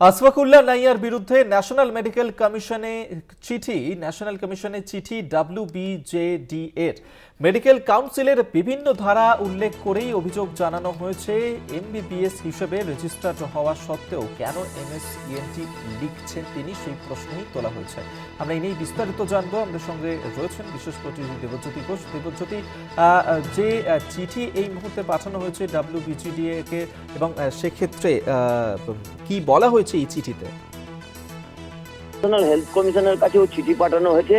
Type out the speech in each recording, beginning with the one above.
আশফাকুল্লাহ নাইয়ার বিরুদ্ধে ন্যাশনাল কমিশনে চিঠি WBJD এর মেডিকেল কাউন্সিলের বিভিন্ন ধারা উল্লেখ করেই অভিযোগ জানানো হয়েছে। MBBS হিসেবে রেজিস্টার্ড হওয়া সত্ত্বেও কেন MSENT লিখছেন তিনি, সেই প্রশ্নই তোলা হয়েছে। আমরা এই নিয়ে বিস্তারিত জানবো। আমাদের সঙ্গে রয়েছেন বিশেষ প্রতিনিধি দেবজ্যোতি ঘোষ। দেবজ্যোতি, যে চিঠি এই মুহূর্তে পাঠানো হয়েছে WBJD কে এবং সেক্ষেত্রে কি বলা হয়েছে এই চিঠিতে? ন্যাশনাল হেলথ কমিশনের কাছেও চিঠি পাঠানো হয়েছে।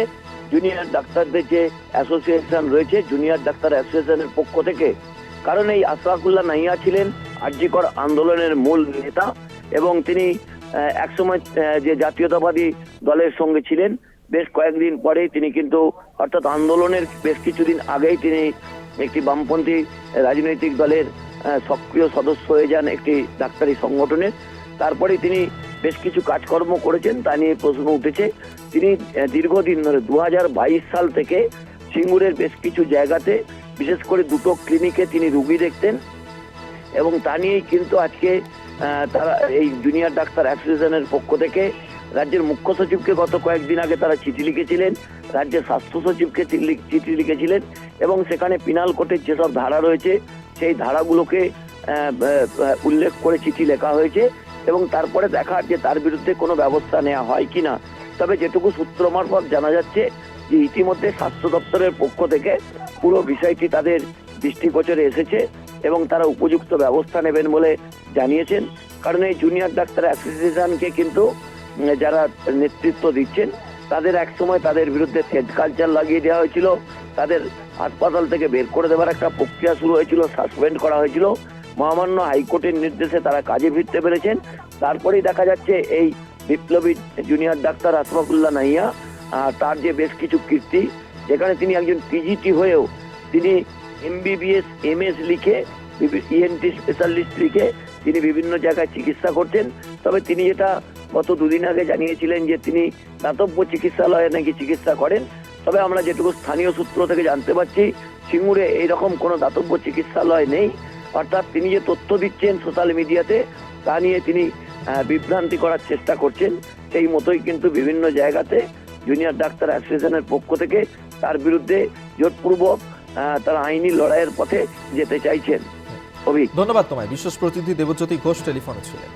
জুনিয়র ডাক্তারদের যে অ্যাসোসিয়েশন রয়েছে, জুনিয়র ডাক্তার অ্যাসোসিয়েশনের পক্ষ থেকে। কারণ এই আশফাকুল্লাহ নাইয়া ছিলেন আরজিকর আন্দোলনের মূল নেতা এবং তিনি একসময় যে জাতীয়তাবাদী দলের সঙ্গে ছিলেন। বেশ কয়েকদিন পরেই তিনি কিন্তু, অর্থাৎ আন্দোলনের বেশ কিছুদিন আগেই তিনি একটি বামপন্থী রাজনৈতিক দলের সক্রিয় সদস্য হয়ে যান একটি ডাক্তারি সংগঠনের। তারপরে তিনি বেশ কিছু কাজকর্ম করেছেন, তা নিয়ে প্রশ্ন উঠেছে। তিনি দীর্ঘদিন ধরে 2022 সাল থেকে সিঙ্গুরের বেশ কিছু জায়গাতে, বিশেষ করে দুটো ক্লিনিকে তিনি রুগী দেখতেন এবং তা নিয়েই কিন্তু আজকে তারা এই জুনিয়র ডাক্তার অ্যাসোসিয়েশনের পক্ষ থেকে রাজ্যের মুখ্য সচিবকে গত কয়েকদিন আগে তারা চিঠি লিখেছিলেন, রাজ্যের স্বাস্থ্য সচিবকে চিঠি লিখেছিলেন এবং সেখানে পিনাল কোডের যেসব ধারা রয়েছে সেই ধারাগুলোকে উল্লেখ করে চিঠি লেখা হয়েছে এবং তারপরে দেখার যে তার বিরুদ্ধে কোনো ব্যবস্থা নেওয়া হয় কিনা। তবে যেটুকু সূত্র মারফত জানা যাচ্ছে যে ইতিমধ্যে স্বাস্থ্য দপ্তরের পক্ষ থেকে পুরো বিষয়টি তাদের দৃষ্টিগোচরে এসেছে এবং তারা উপযুক্ত ব্যবস্থা নেবেন বলে জানিয়েছেন। কারণ এই জুনিয়র ডাক্তার অ্যাসোসিয়েশনকে কিন্তু যারা নেতৃত্ব দিচ্ছেন তাদের একসময় তাদের বিরুদ্ধে থ্রেড কালচার লাগিয়ে দেওয়া হয়েছিল, তাদের হাসপাতাল থেকে বের করে দেওয়ার একটা প্রক্রিয়া শুরু হয়েছিল, সাসপেন্ড করা হয়েছিল। মহামান্য হাইকোর্টের নির্দেশে তারা কাজে ফিরতে পেরেছেন। তারপরেই দেখা যাচ্ছে এই বিপ্লবী জুনিয়র ডাক্তার আশফাকুল্লাহ নাইয়া, তার যে বেশ কিছু কীর্তি, যেখানে তিনি একজন PGT হয়েও তিনি MBBS MS লিখে, ENT স্পেশালিস্ট লিখে তিনি বিভিন্ন জায়গায় চিকিৎসা করছেন। তবে তিনি যেটা গত দুদিন আগে জানিয়েছিলেন যে তিনি দাতব্য চিকিৎসালয়ে নাকি চিকিৎসা করেন। তবে আমরা যেটুকু স্থানীয় সূত্র থেকে জানতে পারছি, সিঙ্গুরে এইরকম কোনো দাতব্য চিকিৎসালয় নেই। অর্থাৎ তিনি যে তথ্য দিচ্ছেন সোশ্যাল মিডিয়াতে, তা নিয়ে তিনি বিভ্রান্তি করার চেষ্টা করছেন। সেই মতোই কিন্তু বিভিন্ন জায়গাতে জুনিয়র ডাক্তার অ্যাসোসিয়েশনের পক্ষ থেকে তার বিরুদ্ধে জোরপূর্বক তারা আইনি লড়াইয়ের পথে যেতে চাইছেন। ধন্যবাদ তোমায়। বিশেষ প্রতিনিধি দেবজ্যোতি ঘোষ টেলিফোনে ছিলেন।